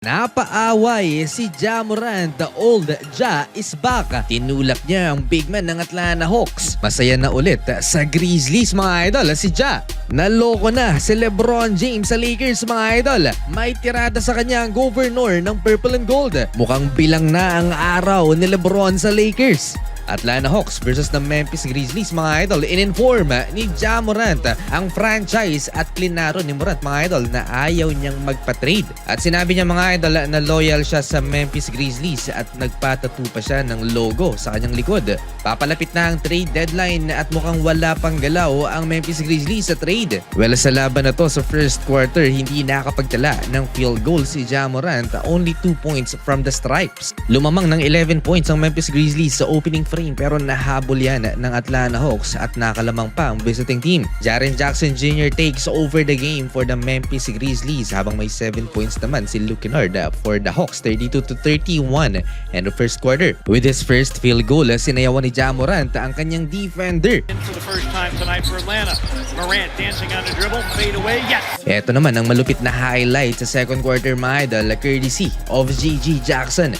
Napaaway si Ja Morant, the old Ja is back. Tinulak niya ang big man ng Atlanta Hawks. Masaya na ulit sa Grizzlies mga idol si Ja. Naloko na si LeBron James sa Lakers mga idol. May tirada sa kanya ang governor ng Purple and Gold. Mukhang bilang na ang araw ni LeBron sa Lakers. Atlanta Hawks versus the Memphis Grizzlies mga idol. In-inform ni Ja Morant ang franchise at klinaro ni Morant mga idol na ayaw niyang magpa-trade. At sinabi niya mga idol na loyal siya sa Memphis Grizzlies at nagpatattoo pa siya ng logo sa kanyang likod. Papalapit na ang trade deadline at mukhang wala pang galaw ang Memphis Grizzlies sa trade. Well, sa laban na to sa first quarter, hindi nakapagtala ng field goal si Ja Morant. Only 2 points from the stripes. Lumamang ng 11 points ang Memphis Grizzlies sa opening frame pero nahabol yan ng Atlanta Hawks at nakalamang pa ang visiting team. Jaren Jackson Jr. takes over the game for the Memphis Grizzlies habang may 7 points naman si Luke Kennard for the Hawks, 32-31 and the first quarter. With his first field goal, sinayawan ni Ja Morant ang kanyang defender. For the first time tonight for Atlanta. Morant dancing on the dribble, fade away, yes! Ito naman ang malupit na highlight sa second quarter mga idol, courtesy of GG Jackson.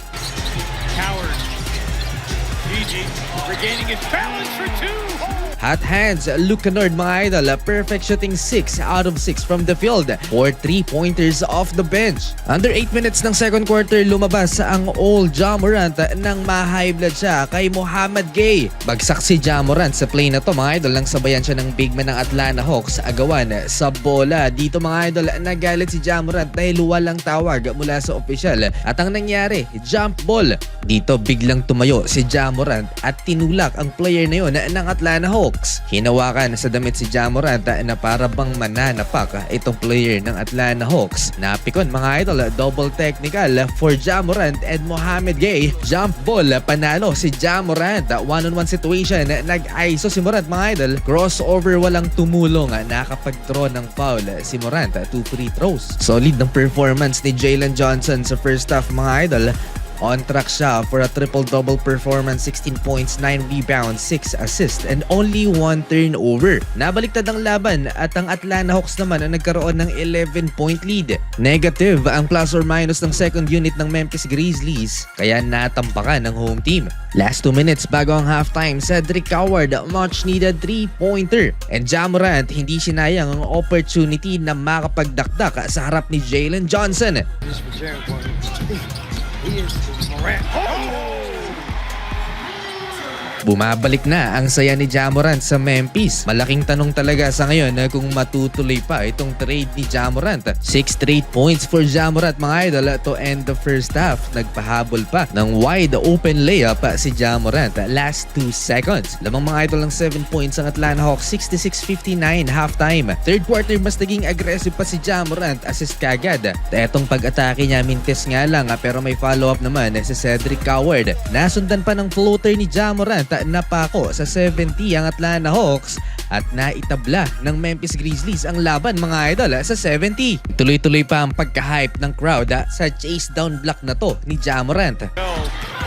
Coward. GG regaining his balance for two. Hot hands, Luke Kennard mga idol, perfect shooting 6 out of 6 from the field for 3-pointers off the bench. Under 8 minutes ng second quarter, lumabas ang old Ja Morant nang ma-high blood siya kay Mohamed Gay. Bagsak si Ja Morant sa play na to mga idol nang sabayan siya ng big man ng Atlanta Hawks agawan sa bola. Dito mga idol, nagalit si Ja Morant dahil walang tawag mula sa official at ang nangyari, jump ball. Dito biglang tumayo si Ja Morant at tinulak ang player na yon ng Atlanta Hawks. Hinawakan sa damit si Ja Morant na para bang mananapak itong player ng Atlanta Hawks. Napikon mga idol, double technical for Ja Morant and Mohamed Gay. Jump ball, panalo si Ja Morant. One-on-one situation, nag-ISO si Morant mga idol. Crossover, walang tumulong. Nakapag-draw ng foul si Morant. 2 free throws. Solid ng performance ni Jalen Johnson sa first half mga idol. On track siya for a triple-double performance, 16 points, 9 rebounds, 6 assists, and only 1 turnover. Nabaliktad ang laban at ang Atlanta Hawks naman ang nagkaroon ng 11-point lead. Negative ang plus or minus ng second unit ng Memphis Grizzlies, kaya natampakan ng home team. Last 2 minutes bago ang halftime, Cedric Coward, much-needed 3-pointer. And Ja Morant, hindi sinayang ang opportunity na makapagdakdak sa harap ni Jalen Johnson. Morant. Bumabalik na ang saya ni Ja Morant sa Memphis. Malaking tanong talaga sa ngayon kung matutuloy pa itong trade ni Ja Morant. 6 straight points for Ja Morant mga idol to end the first half. Nagpahabol pa ng wide open layup si Ja Morant. Last 2 seconds. Lamang mga idol ng 7 points ang Atlanta Hawks, 66-59 halftime. Third quarter mas naging aggressive pa si Ja Morant, assist kagad. Etong pag-atake niya mintes nga lang pero may follow-up naman si Cedric Coward. Nasundan pa ng floater ni Ja Morant, napako sa 70 ang Atlanta Hawks at naitabla ng Memphis Grizzlies ang laban mga idol sa 70. Tuloy-tuloy pa ang pagka-hype ng crowd sa chase down block na to ni Ja Morant.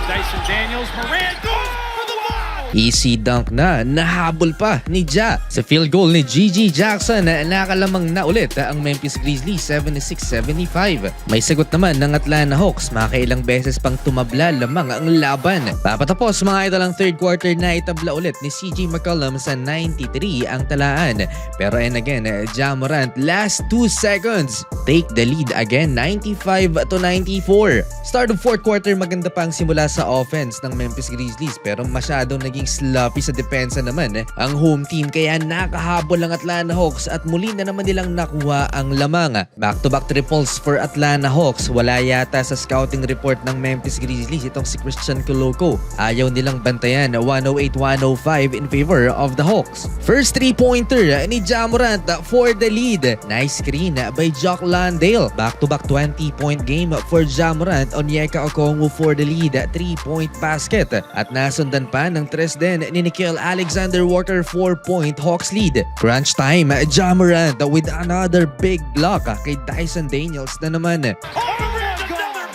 Dyson Daniels, Morant goes for the ball. Easy dunk na, nahabol pa ni Ja. Sa field goal ni GG Jackson, nakalamang na ulit ang Memphis Grizzlies, 76-75. May sagot naman ng Atlanta Hawks, makailang beses pang tumabla lamang ang laban. Papatapos mga idol ang third quarter na itabla ulit ni CJ McCollum sa 93 ang talaan. Pero and again, Ja Morant, last 2 seconds, take the lead again, 95-94. Start of fourth quarter, maganda pa ang simula sa offense ng Memphis Grizzlies pero masyadong naging sloppy sa depensa naman ang home team kaya nakahabol ang Atlanta Hawks at muli na naman nilang nakuha ang lamang. Back-to-back triples for Atlanta Hawks. Wala yata sa scouting report ng Memphis Grizzlies itong si Christian Coloco. Ayaw nilang bantayan, 108-105 in favor of the Hawks. First 3-pointer ni Ja Morant for the lead. Nice screen by Jock Landale. Back-to-back 20-point game for Ja Morant. Onyeka Okongwu for the lead, 3-point basket. At nasundan pa ng tres din ni Nickeil Alexander-Walker, 4-point Hawks lead. Crunch time, Ja Morant with another big block kay Dyson Daniels na naman. Another block.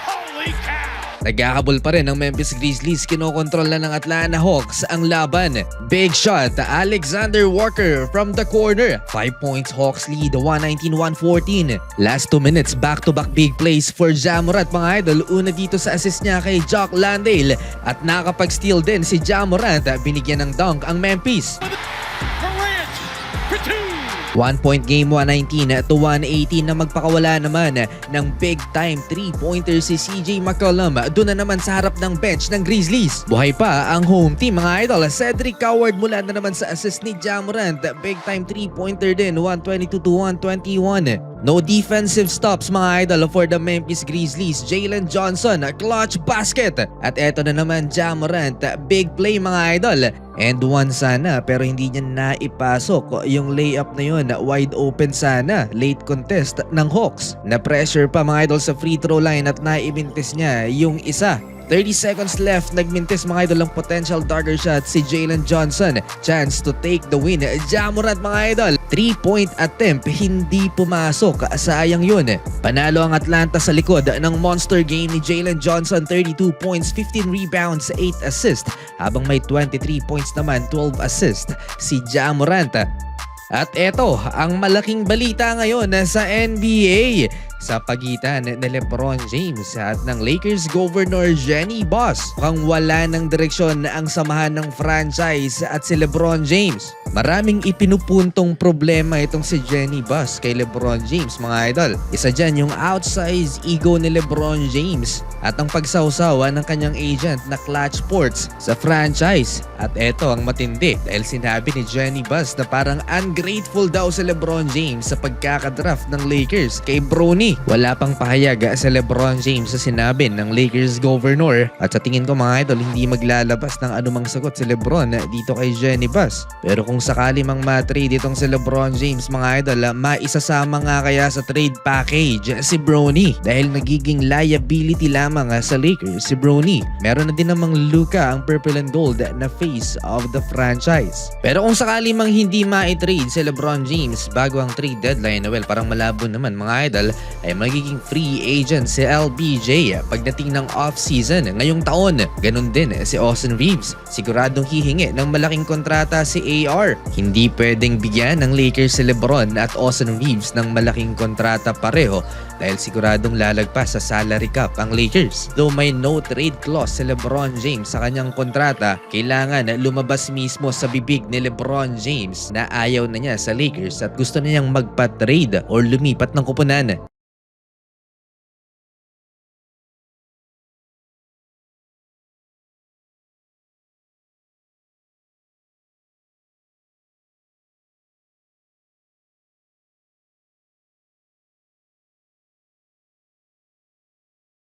Holy cow. Naghahabol pa rin ng Memphis Grizzlies, kinokontrol na ng Atlanta Hawks ang laban. Big shot, Alexander Walker from the corner. 5 points, Hawks lead, 119-114. Last 2 minutes, back-to-back big plays for Ja Morant mga idol. Una dito sa assist niya kay Jock Landale at nakapag-steal din si Ja Morant. Binigyan ng dunk ang Memphis. Morant for two. 1 point game, 119-118 na magpakawala naman ng big time 3-pointer si CJ McCollum. Doon na naman sa harap ng bench ng Grizzlies. Buhay pa ang home team mga idol. Cedric Coward mula na naman sa assist ni Ja Morant. Big time 3-pointer din, 122-121. No defensive stops mga idol for the Memphis Grizzlies. Jalen Johnson, clutch basket. At eto na naman Ja Morant, big play mga idol. And one sana pero hindi niya naipasok yung layup na yun. Wide open sana. Late contest ng Hawks. Na pressure pa mga idol sa free throw line at naimintis niya yung isa. 30 seconds left, nagmintis mga idol ang potential dagger shot si Jalen Johnson. Chance to take the win. Ja Morant mga idol, 3-point attempt, hindi pumasok. Sayang yun. Panalo ang Atlanta sa likod ng monster game ni Jalen Johnson. 32 points, 15 rebounds, 8 assists. Habang may 23 points naman, 12 assists si Ja Morant. At eto, ang malaking balita ngayon sa NBA sa pagitan ni LeBron James at ng Lakers Governor Jenny Buss. Mukhang wala ng direksyon ang samahan ng franchise at si LeBron James. Maraming ipinupuntong problema itong si Jenny Buss kay LeBron James mga idol. Isa dyan yung outsized ego ni LeBron James at ang pagsawsawa ng kanyang agent na Clutch Sports sa franchise. At eto ang matindi dahil sinabi ni Jenny Buss na parang ungrateful daw si LeBron James sa pagkakadraft ng Lakers kay Bronny. Wala pang pahayag sa LeBron James sa sinabi ng Lakers Governor at sa tingin ko mga idol hindi maglalabas ng anumang sagot si LeBron dito kay Jenny Buss. Pero kung sakali mang ma-trade itong si LeBron James mga idol, maisasama nga kaya sa trade package si Bronny dahil nagiging liability lamang sa Lakers si Bronny. Meron na din namang Luka ang purple and gold na face of the franchise. Pero kung sakali mang hindi ma-trade si LeBron James bago ang trade deadline, well parang malabo naman mga idol, ay magiging free agent si LBJ pagdating ng off-season ngayong taon. Ganun din si Austin Reeves. Siguradong hihingi ng malaking kontrata si AR. Hindi pwedeng bigyan ng Lakers si LeBron at Austin Reeves ng malaking kontrata pareho dahil siguradong lalagpas sa salary cap ang Lakers. Though may no trade clause si LeBron James sa kanyang kontrata, kailangan lumabas mismo sa bibig ni LeBron James na ayaw na niya sa Lakers at gusto na niyang magpa-trade or lumipat ng kupunan.